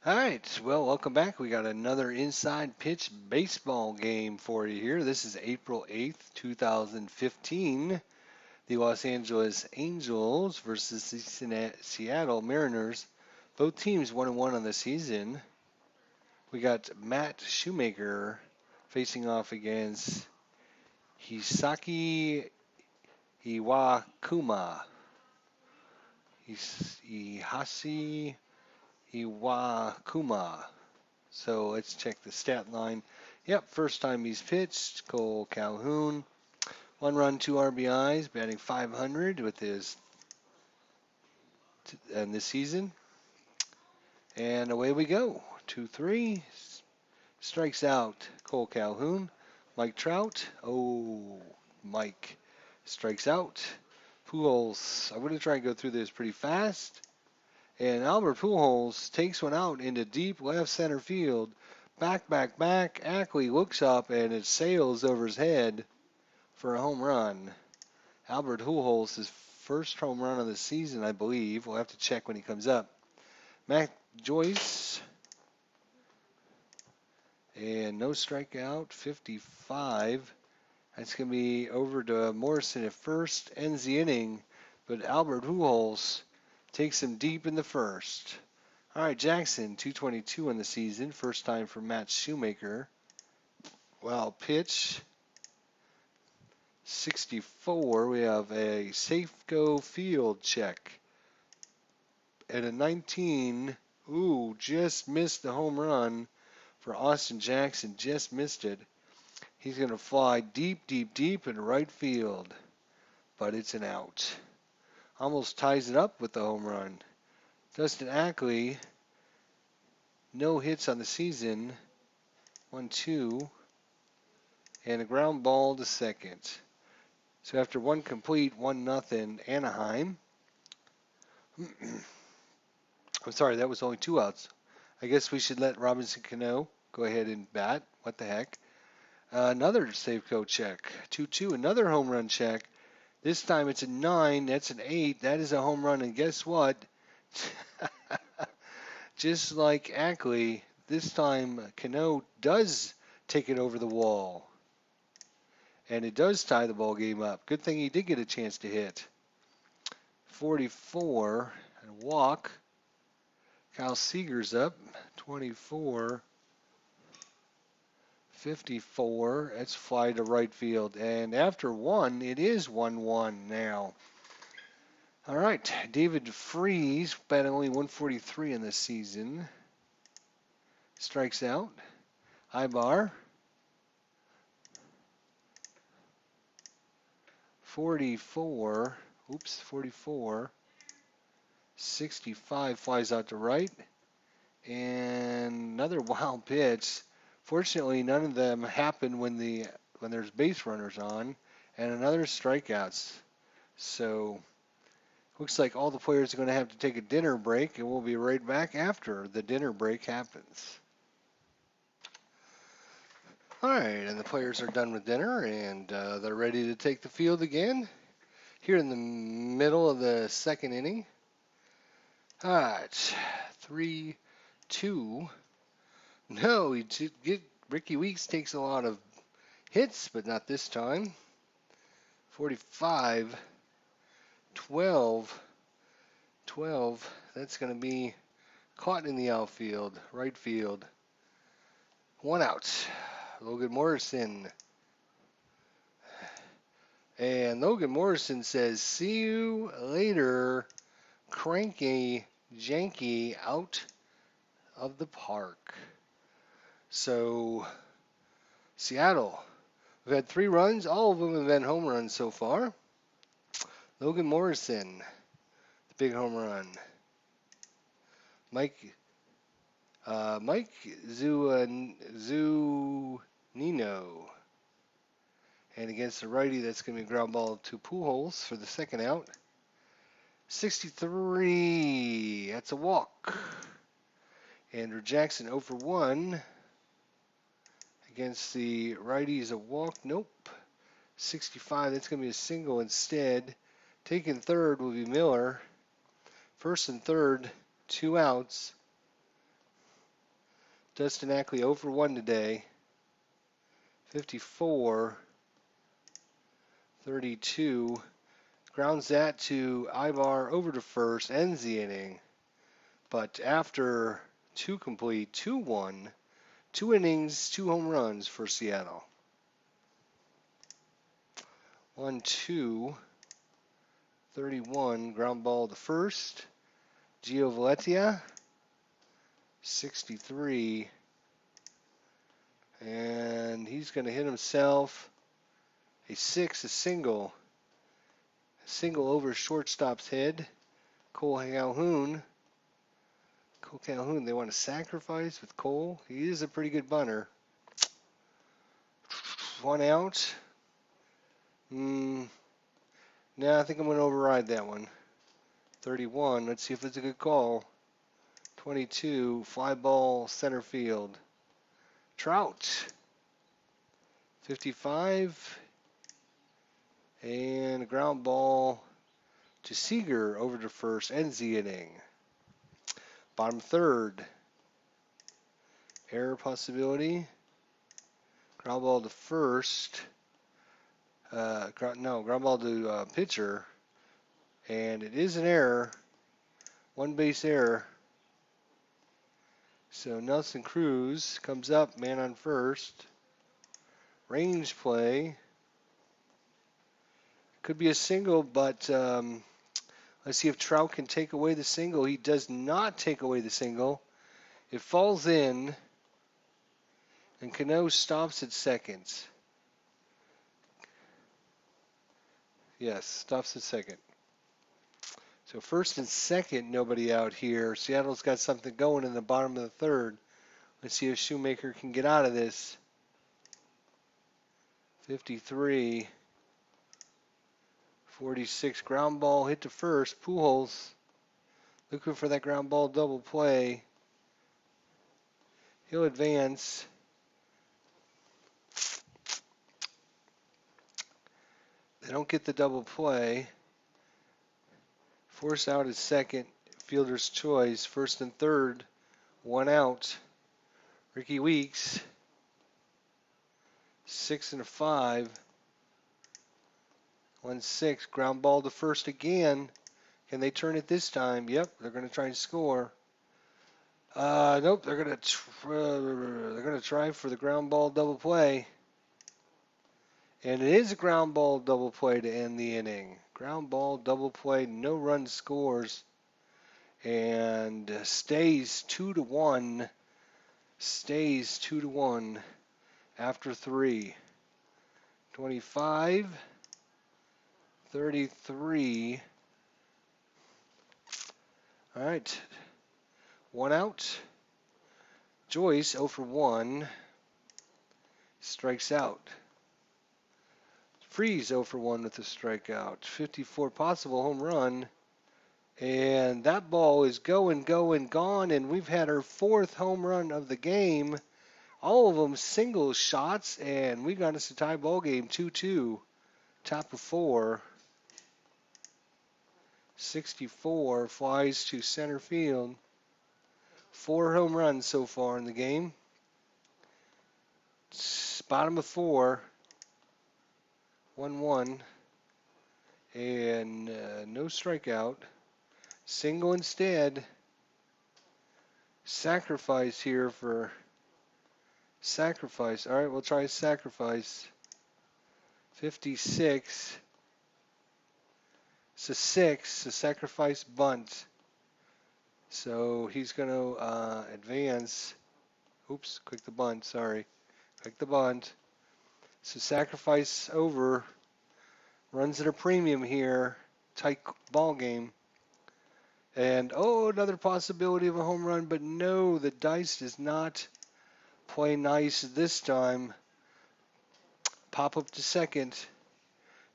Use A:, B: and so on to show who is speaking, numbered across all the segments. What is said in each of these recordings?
A: All right, well, welcome back. We got another inside pitch baseball game for you here. This is April 8th, 2015. The Los Angeles Angels versus the Seattle Mariners. Both teams 1-1 on the season. We got Matt Shoemaker facing off against Hisaki Iwakuma. Ihasi Iwakuma. So let's check the stat line. Yep, first time he's pitched. Cole Calhoun, 1 run, 2 RBIs, batting .500 with his and this season. And away we go. 2-3. Strikes out Cole Calhoun. Mike Trout. Oh, Mike strikes out. Pujols. I'm going to try and go through this pretty fast. And Albert Pujols takes one out into deep left center field. Back, back, back. Ackley looks up and it sails over his head for a home run. Albert Pujols, his first home run of the season, I believe. We'll have to check when he comes up. Matt Joyce. And no strikeout, 55. That's going to be over to Morrison at first. Ends the inning. But Albert Pujols takes him deep in the first. All right, Jackson, 222 in the season. First time for Matt Shoemaker. Wow, pitch. 64. We have a safe go field check. And a 19. Ooh, just missed the home run for Austin Jackson. Just missed it. He's going to fly deep, deep, deep in right field. But it's an out. Almost ties it up with the home run. Dustin Ackley, no hits on the season. 1-2. And a ground ball to second. So after one complete, 1-0 Anaheim. I'm sorry, that was only 2 outs. I guess we should let Robinson Cano go ahead and bat. What the heck? Another Safeco check. 2-2, another home run check. This time it's a 9. That's an 8. That is a home run. And guess what? Just like Ackley, this time Cano does take it over the wall. And it does tie the ball game up. Good thing he did get a chance to hit. 44 and walk. Kyle Seager's up. 24. 54. That's fly to right field. And after one, it is 1-1 now. All right. David Freese, batting only 143 in this season. Strikes out. Ibar. 44. Oops, 44. 65 flies out to right. And another wild pitch. Fortunately, none of them happen when there's base runners on. And another strikeouts. So looks like all the players are going to have to take a dinner break, and we'll be right back after the dinner break happens. All right, and the players are done with dinner, and they're ready to take the field again. Here in the middle of the second inning. All right, 3-2. No, Ricky Weeks takes a lot of hits, but not this time. 45, 12. That's going to be caught in the outfield, right field. 1 out. Logan Morrison. And Logan Morrison says, "See you later, cranky, janky, out of the park." So, Seattle, we've had 3 runs. All of them have been home runs so far. Logan Morrison, the big home run. Mike Zunino. And against the righty, that's going to be a ground ball to Pujols for the second out. 63. That's a walk. Andrew Jackson 0 for 1. Against the righties, a walk. Nope. 65. That's going to be a single instead. Taking third will be Miller. First and third, 2 outs. Dustin Ackley 0 for 1 today. 54, 32. Grounds that to Ibar over to first, ends the inning. But after 2 complete, 2-1, 2 innings, 2 home runs for Seattle. 1-2, 31, ground ball to first. Gio Valencia, 63. And he's going to hit himself a 6, a single. A single over shortstop's head. Cole Calhoun, they want to sacrifice with Cole. He is a pretty good bunter. 1 out. No, I think I'm going to override that one. 31. Let's see if it's a good call. 22. Fly ball center field. Trout. 55. And a ground ball to Seager over to first. Ends the inning. Bottom third. Error possibility. Ground ball to first. Ground ball to pitcher. And it is an error. 1 base error. So Nelson Cruz comes up, man on first. Range play. Could be a single, but let's see if Trout can take away the single. He does not take away the single. It falls in, and Cano stops at second. Yes, stops at second. So first and second, nobody out here. Seattle's got something going in the bottom of the third. Let's see if Shoemaker can get out of this. 53. 46, ground ball hit to first. Pujols looking for that ground ball double play. He'll advance. They don't get the double play. Force out at second. Fielder's choice. First and third. 1 out. Ricky Weeks. 6 and a 5. 1-6. Ground ball to first again. Can they turn it this time? Yep, they're going to try and score. Nope, they're going to try for the ground ball double play. And it is a ground ball double play to end the inning. Ground ball double play, no run scores, and stays 2-1. Stays 2-1 after 3. 25, 33. All right, 1 out. Joyce 0 for 1. Strikes out. Freeze 0 for 1 with a strikeout. 54 possible home run. And that ball is going, gone. And we've had our 4th home run of the game. All of them single shots. And we got us a tie ball game 2-2. Top of 4. 64 flies to center field. 4 home runs so far in the game. Bottom of 4. 1-1. And no strikeout. Single instead. Sacrifice here for sacrifice. All right, we'll try sacrifice. 56. It's a 6, a sacrifice bunt. So he's going to advance. Oops, click the bunt, sorry. Click the bunt. So sacrifice over. Runs at a premium here. Tight ball game. And, another possibility of a home run, but no, the dice does not play nice this time. Pop up to second.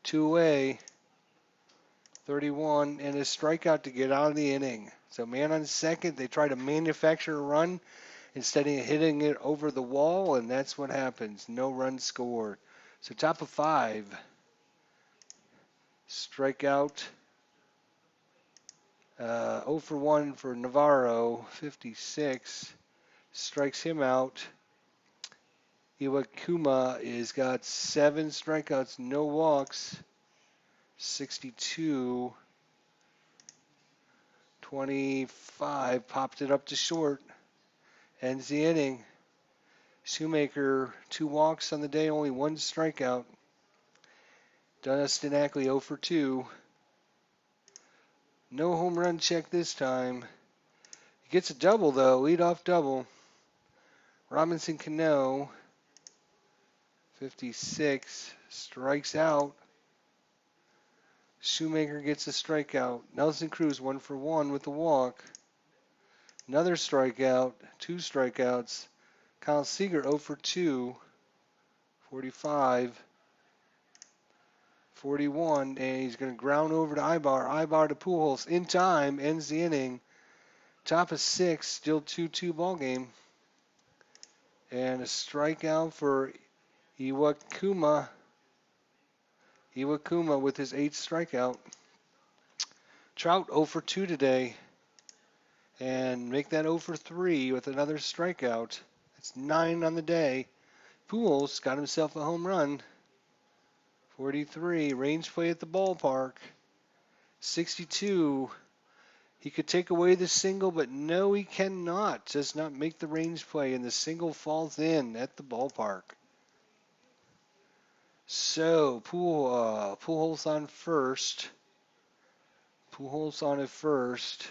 A: 2 away. 31, and a strikeout to get out of the inning. So man on second, they try to manufacture a run instead of hitting it over the wall, and that's what happens. No run scored. So top of 5. Strikeout. 0 for 1 for Navarro. 56. strikes him out. Iwakuma is got 7 strikeouts, no walks. 62, 25, popped it up to short. Ends the inning. Shoemaker, 2 walks on the day, only 1 strikeout. Dustin Ackley 0 for 2. No home run check this time. He gets a double, though, leadoff double. Robinson Cano, 56, strikes out. Shoemaker gets a strikeout. Nelson Cruz 1 for 1 with the walk. Another strikeout, 2 strikeouts. Kyle Seager 0 for 2, 45, 41, and he's going to ground over to Ibar. Ibar to Pujols in time, ends the inning. Top of 6, still 2-2 ball game. And a strikeout for Iwakuma. Iwakuma with his 8th strikeout. Trout 0 for 2 today. And make that 0 for 3 with another strikeout. That's 9 on the day. Pujols got himself a home run. 43, range play at the ballpark. 62, he could take away the single, but no, he cannot. Does not make the range play, and the single falls in at the ballpark. So, Pujols on first. Pujols on at first.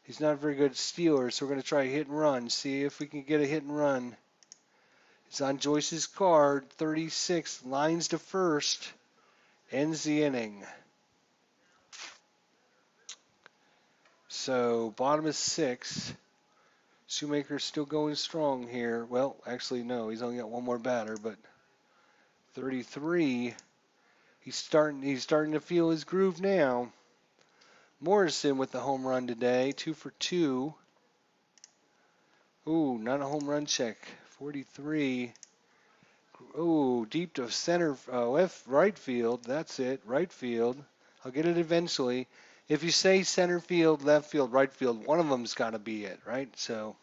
A: He's not a very good stealer, so we're going to try a hit and run. See if we can get a hit and run. It's on Joyce's card. 36, lines to first. Ends the inning. So, bottom of 6. Shoemaker's still going strong here. Well, actually, no. He's only got one more batter, but 33. He's starting to feel his groove now. Morrison with the home run today, 2 for 2. Ooh, not a home run check. 43. Ooh, deep to center, right field. That's it, right field. I'll get it eventually. If you say center field, left field, right field, one of them's got to be it, right? So,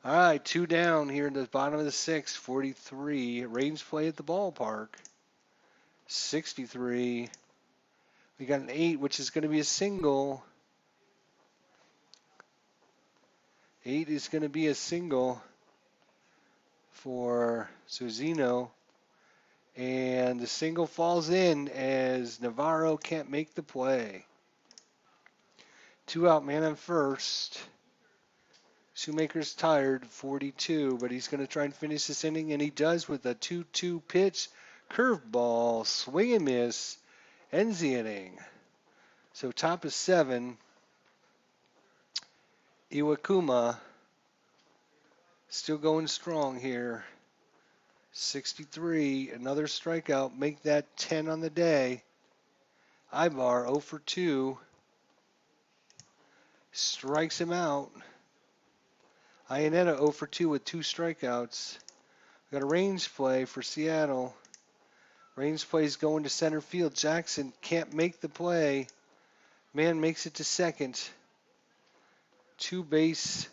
A: all right, 2 down here in the bottom of the 6th. 43. Range play at the ballpark. 63. We got an 8, which is going to be a single. 8 is going to be a single for Zunino. And the single falls in as Navarro can't make the play. 2 out, man on first. Shoemaker's tired, 42, but he's going to try and finish this inning, and he does with a 2-2 pitch. Curveball, swing and miss, ends the inning. So top of 7, Iwakuma still going strong here. 63, another strikeout, make that 10 on the day. Ibar 0 for 2, strikes him out. Iannetta 0 for 2 with 2 strikeouts. Got a range play for Seattle. Range play is going to center field. Jackson can't make the play. Man makes it to second. 2-base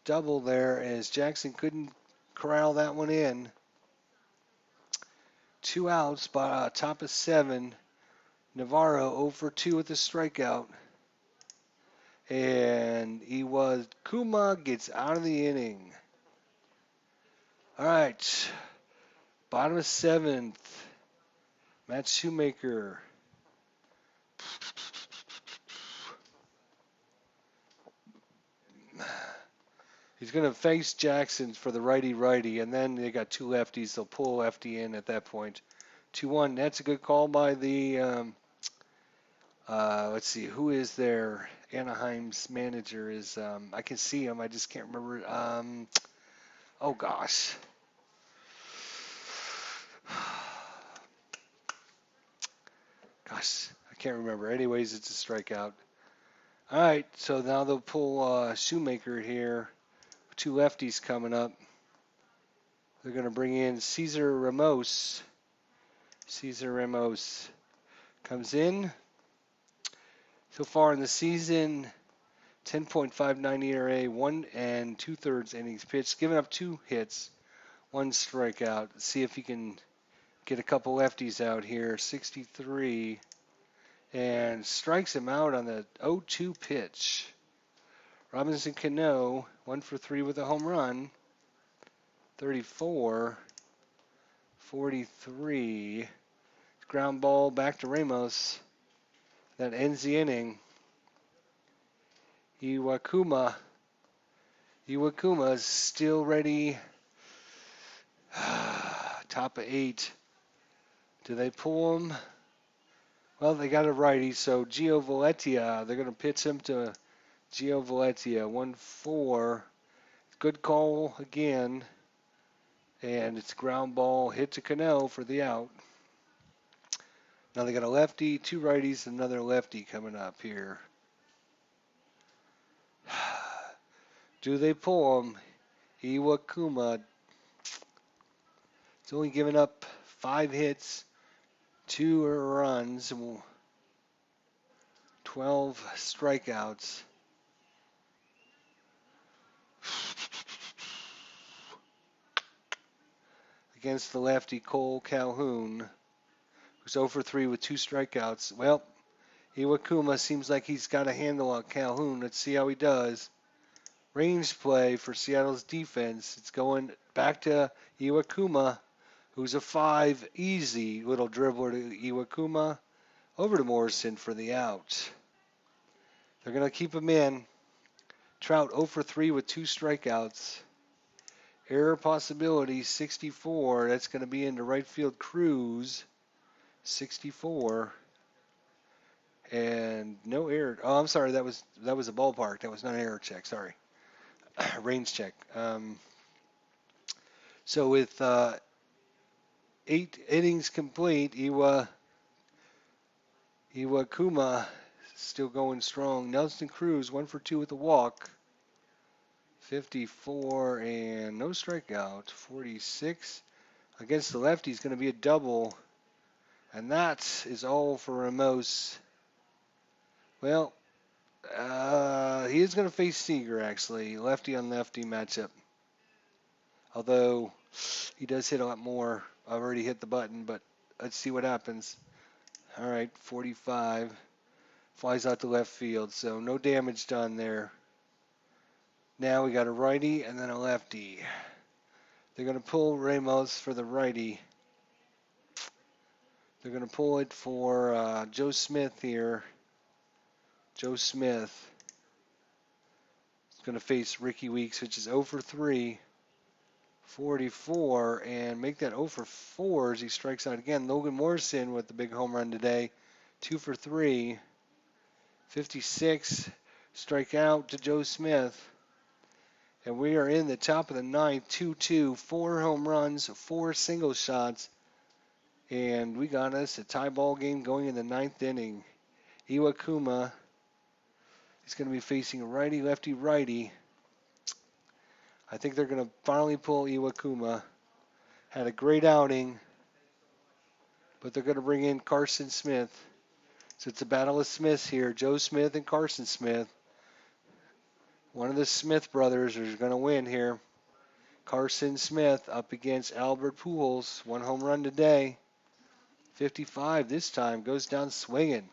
A: double there as Jackson couldn't corral that one in. 2 outs by top of 7. Navarro 0 for 2 with a strikeout. And Iwakuma gets out of the inning. All right. Bottom of 7th. Matt Shoemaker. He's going to face Jackson for the righty-righty, and then they got 2 lefties. They'll pull lefty in at that point. 2-1. That's a good call by the, let's see, who is their Anaheim's manager is, I can see him. I just can't remember. Oh, gosh. Gosh, I can't remember. Anyways, it's a strikeout. All right, so now they'll pull Shoemaker here. 2 lefties coming up. They're going to bring in Cesar Ramos. Cesar Ramos comes in. So far in the season, 10.59 ERA, 1 2/3 innings pitched, giving up 2 hits, 1 strikeout. See if he can get a couple lefties out here. 63 and strikes him out on the 0-2 pitch. Robinson Cano, 1 for 3 with a home run. 34, 43. Ground ball back to Ramos. That ends the inning. Iwakuma is still ready. Top of 8. Do they pull him? Well, they got a righty, so Gio Valencia, they're going to pitch him to Gio Valencia. 1-4. Good call again. And it's ground ball hit to Cano for the out. Now they got a lefty, 2 righties, another lefty coming up here. Do they pull him? Iwakuma. It's only given up 5 hits, 2 runs, 12 strikeouts. Against the lefty Cole Calhoun, who's 0 for 3 with 2 strikeouts. Well, Iwakuma seems like he's got a handle on Calhoun. Let's see how he does. Range play for Seattle's defense. It's going back to Iwakuma, who's a 5. Easy little dribbler to Iwakuma. Over to Morrison for the out. They're going to keep him in. Trout 0 for 3 with 2 strikeouts. Error possibility, 64. That's going to be into right field. Cruz, 64. And no error. Oh, I'm sorry. That was a ballpark. That was not an error check. Sorry. Range check. So with 8 innings complete, Iwakuma still going strong. Nelson Cruz, 1 for 2 with a walk. 54 and no strikeout. 46 against the lefty is going to be a double. And that is all for Ramos. Well, he is going to face Seager, actually. Lefty on lefty matchup. Although he does hit a lot more. I've already hit the button, but let's see what happens. All right, 45. Flies out to left field, so no damage done there. Now we got a righty and then a lefty. They're going to pull Ramos for the righty. They're going to pull it for Joe Smith here. Joe Smith is going to face Ricky Weeks, which is 0 for 3. 44, and make that 0 for 4 as he strikes out again. Logan Morrison with the big home run today. 2 for 3. 56. Strike out to Joe Smith. And we are in the top of the 9th, 2-2, 4 home runs, 4 single shots, and we got us a tie ball game going in the 9th inning. Iwakuma is going to be facing a righty, lefty, righty. I think they're going to finally pull Iwakuma. Had a great outing, but they're going to bring in Carson Smith. So it's a battle of Smiths here, Joe Smith and Carson Smith. One of the Smith brothers is going to win here. Carson Smith up against Albert Pujols. 1 home run today. 55 this time. Goes down swinging.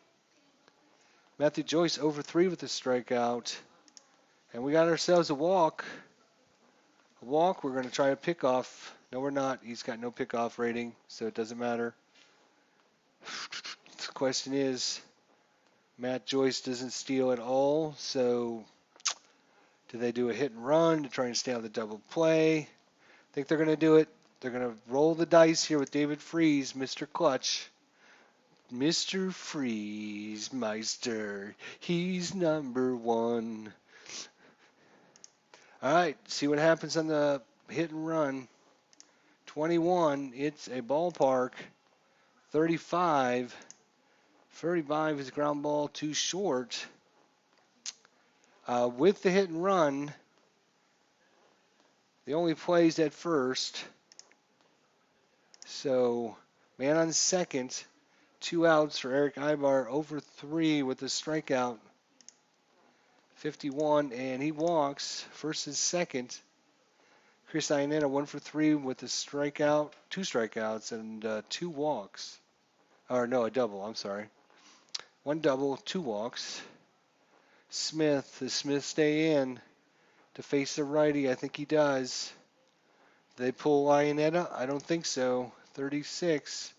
A: Matthew Joyce 0 for 3 with a strikeout. And we got ourselves a walk. A walk. We're going to try a pickoff. No, we're not. He's got no pickoff rating, so it doesn't matter. The question is, Matt Joyce doesn't steal at all, so do they do a hit and run to try and stay on the double play? I think they're going to do it. They're going to roll the dice here with David Freese, Mr. Clutch. Mr. Freese Meister. He's number 1. All right, see what happens on the hit and run. 21, it's a ballpark. 35. 35 is ground ball too short. With the hit and run, the only plays at first. So, man on second, 2 outs for Eric Ibar, 0 for 3 with a strikeout. 51, and he walks. First and second. Chris Iannetta 1 for 3 with a strikeout, 2 strikeouts, and 2 walks. Or no, a double. I'm sorry. 1 double, 2 walks. Smith. Does Smith stay in to face the righty? I think he does. They pull Iannetta? I don't think so. 36.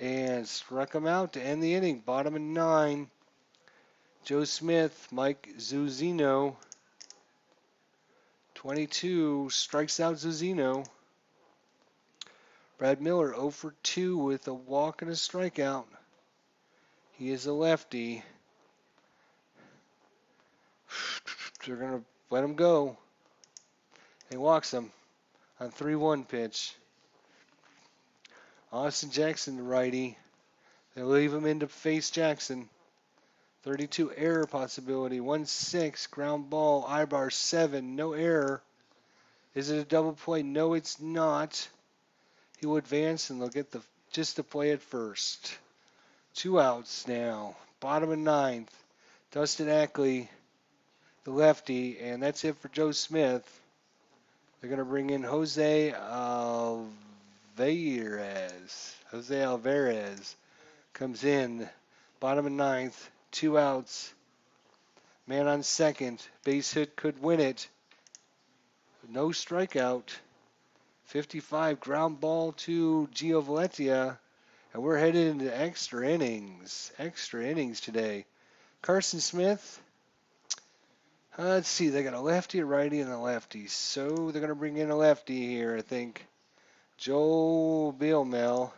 A: And struck him out to end the inning. Bottom of 9. Joe Smith, Mike Zunino. 22 strikes out Zunino. Brad Miller 0 for 2 with a walk and a strikeout. He is a lefty. They're going to let him go. He walks him on 3-1 pitch. Austin Jackson, the righty. They leave him in to face Jackson. 32 error possibility. 1-6 ground ball. Ibar 7. No error. Is it a double play? No, it's not. He will advance and they'll get just the play at first. 2 outs now. Bottom of 9th. Dustin Ackley, the lefty, and that's it for Joe Smith. They're going to bring in Jose Alvarez. Jose Alvarez comes in. Bottom of 9th. 2 outs. Man on second. Base hit could win it. No strikeout. 55 ground ball to Gio Valencia. And we're headed into extra innings. Extra innings today. Carson Smith. Let's see. They got a lefty, a righty, and a lefty. So they're going to bring in a lefty here, I think. Joe Bielmel.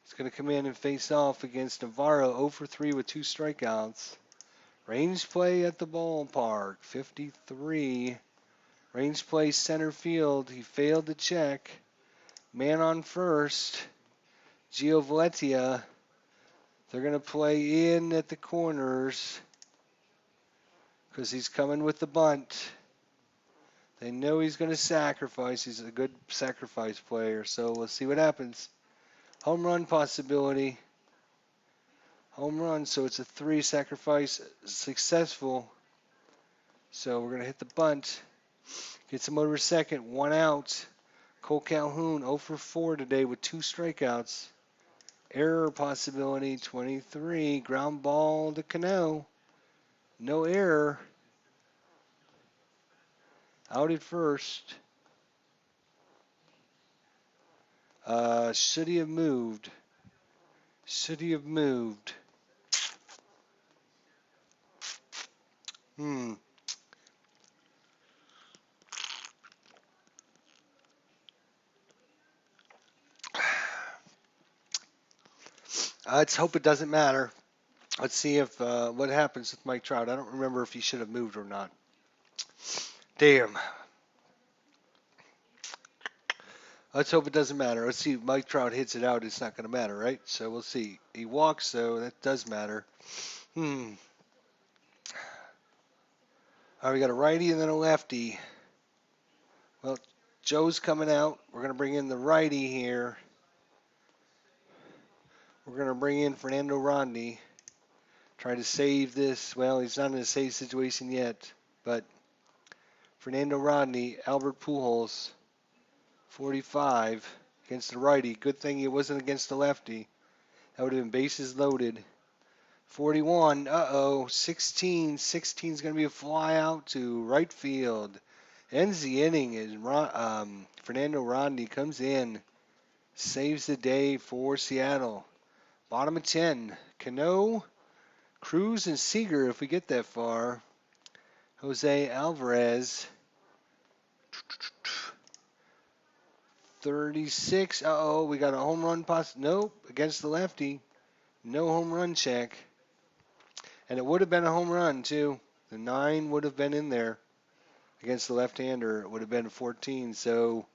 A: He's going to come in and face off against Navarro, 0 for 3 with 2 strikeouts. Range play at the ballpark, 53. Range play center field. He failed to check. Man on first. Gio Valencia. They're going to play in at the corners because he's coming with the bunt. They know he's going to sacrifice. He's a good sacrifice player, so we'll see what happens. Home run possibility. Home run, so it's a 3 sacrifice successful. So we're going to hit the bunt. Gets him over second, 1 out. Cole Calhoun 0 for 4 today with 2 strikeouts. Error possibility, 23. Ground ball to Cano. No error. Out at first. Should he have moved? Should he have moved? Let's hope it doesn't matter. Let's see if what happens with Mike Trout. I don't remember if he should have moved or not. Damn. Let's hope it doesn't matter. Let's see if Mike Trout hits it out. It's not going to matter, right? So we'll see. He walks, though. That does matter. All right, we got a righty and then a lefty. Well, Joe's coming out. We're going to bring in the righty here. We're going to bring in Fernando Rodney. Try to save this. Well, he's not in a save situation yet. But Fernando Rodney, Albert Pujols, 45 against the righty. Good thing he wasn't against the lefty. That would have been bases loaded. 41. 16. 16 is going to be a fly out to right field. Ends the inning as Fernando Rodney comes in. Saves the day for Seattle. Bottom of 10. Cano, Cruz, and Seager if we get that far. Jose Alvarez. 36. We got a home run Nope, against the lefty. No home run check. And it would have been a home run, too. The 9 would have been in there against the left-hander. It would have been 14. So,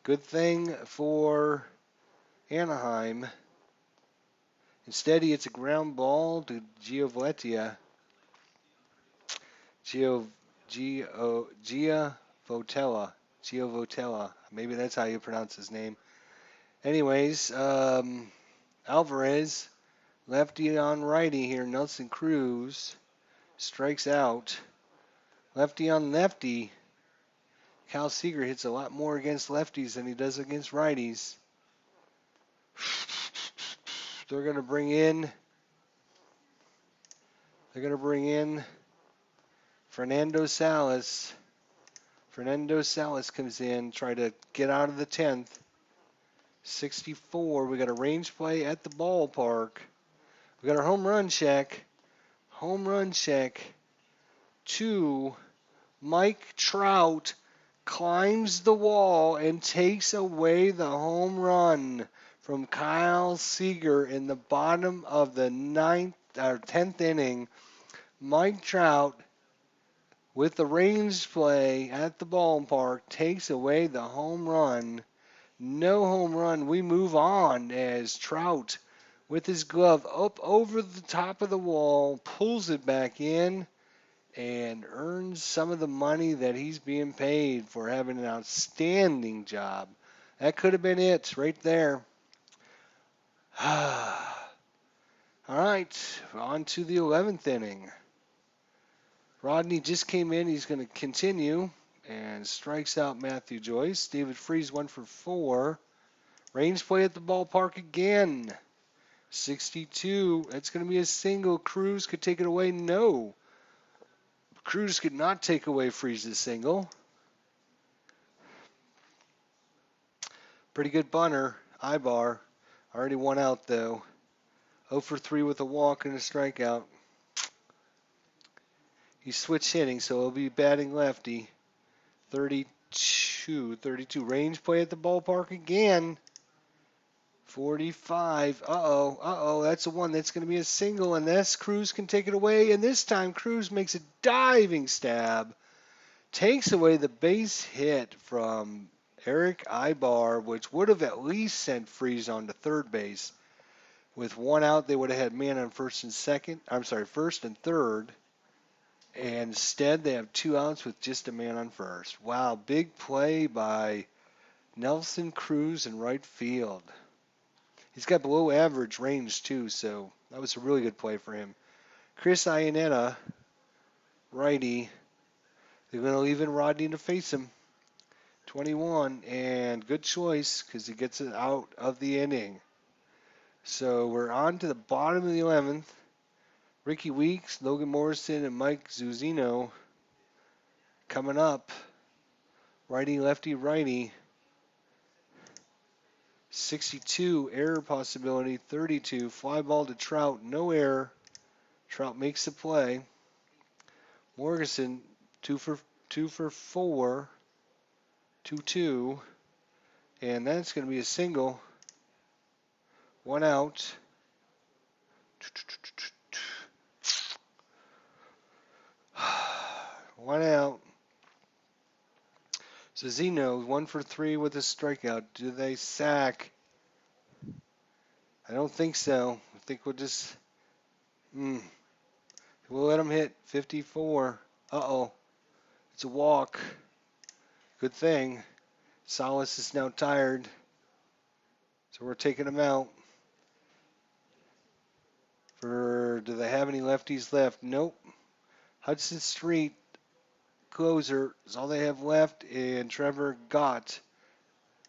A: good thing for Anaheim. Instead, he hits a ground ball to Gio Valencia. Gio Votella. Maybe that's how you pronounce his name. Anyways, Alvarez, lefty on righty here. Nelson Cruz strikes out. Lefty on lefty. Cal Seeger hits a lot more against lefties than he does against righties. They're going to bring in Fernando Salas. Fernando Salas comes in, try to get out of the 10th. 64. We got a range play at the ballpark. We got our home run check. Home run check to Mike Trout. Climbs the wall and takes away the home run from Kyle Seager in the bottom of the 10th inning. Mike Trout, with the range play at the ballpark, takes away the home run. No home run. We move on as Trout, with his glove up over the top of the wall, pulls it back in and earns some of the money that he's being paid for having an outstanding job. That could have been it right there. All right, on to the 11th inning. Rodney just came in. He's going to continue and strikes out Matthew Joyce. David Freese 1 for 4. Range play at the ballpark again. 62. That's going to be a single. Cruz could take it away. No. Cruz could not take away Freese's single. Pretty good bunter. Ibar. Already one out, though. 0 for 3 with a walk and a strikeout. He switched hitting, so he'll be batting lefty. 32. Range play at the ballpark again. 45. Uh-oh. That's the one that's going to be a single, and this Cruz can take it away. And this time, Cruz makes a diving stab. Takes away the base hit from Eric Ibar, which would have at least sent Freese on to third base. With one out, they would have had man on first and third. And instead, they have 2 outs with just a man on first. Wow, big play by Nelson Cruz in right field. He's got below average range, too, so that was a really good play for him. Chris Iannetta, righty. They're going to leave in Rodney to face him. 21, and good choice because he gets it out of the inning. So we're on to the bottom of the 11th. Ricky Weeks, Logan Morrison, and Mike Zunino coming up. Righty, lefty, righty. 62, error possibility. 32, fly ball to Trout, no error. Trout makes the play. Morrison, 2 for 4. 2-2. And that's going to be a single. 1 out. One out. Zunino, 1 for 3 with a strikeout. Do they sack? I don't think so. I think we'll just... We'll let him hit 54. Uh-oh. It's a walk. Good thing. Salas is now tired. So we're taking him out. Do they have any lefties left? Nope. Hudson Street, closer, is all they have left, and Trevor Gott.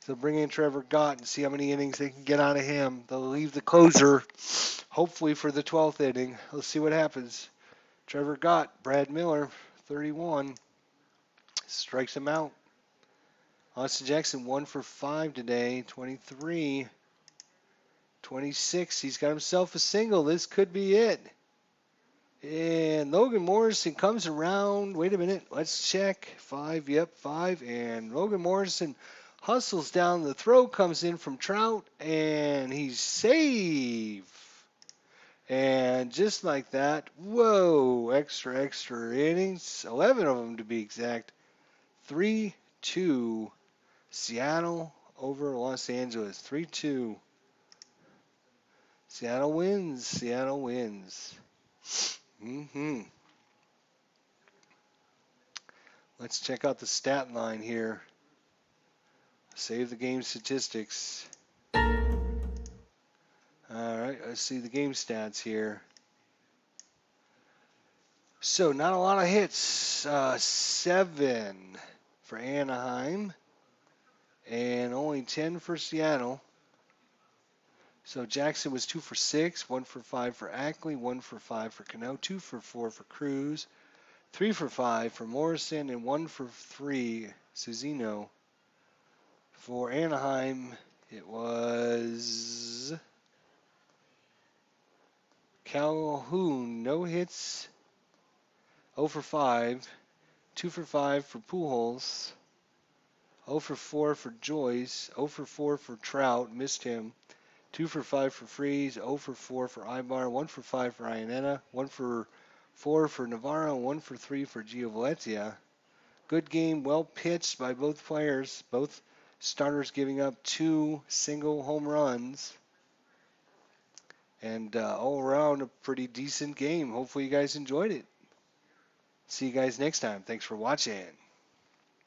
A: So bring in Trevor Gott and see how many innings they can get out of him. They'll leave the closer, hopefully for the 12th inning. Let's see what happens. Trevor Gott, Brad Miller, 31, strikes him out. Austin Jackson, 1 for 5 today, 23. 26, he's got himself a single. This could be it. And Logan Morrison comes around. Wait a minute. Let's check. 5. Yep, 5. And Logan Morrison hustles down. The throw comes in from Trout, and he's safe. And just like that, whoa, extra innings. 11 of them to be exact. 3-2. Seattle over Los Angeles. 3-2. Seattle wins. Let's check out the stat line here. Save the game statistics. All Let's see the game stats here. So not a lot of hits. 7 for Anaheim and only 10 for Seattle. So Jackson was 2 for 6, 1 for 5 for Ackley, 1 for 5 for Cano, 2 for 4 for Cruz, 3 for 5 for Morrison, and 1 for 3 Susino. For Anaheim, it was Calhoun, no hits, 0 for 5, 2 for 5 for Pujols, 0 for 4 for Joyce, 0 for 4 for Trout, missed him, 2 for 5 for Freeze, 0 for 4 for Ibar, 1 for 5 for Iannetta, 1 for 4 for Navarro, 1 for 3 for Giovaletia. Good game, well pitched by both players, both starters giving up 2 single home runs. And all around a pretty decent game. Hopefully you guys enjoyed it. See you guys next time. Thanks for watching.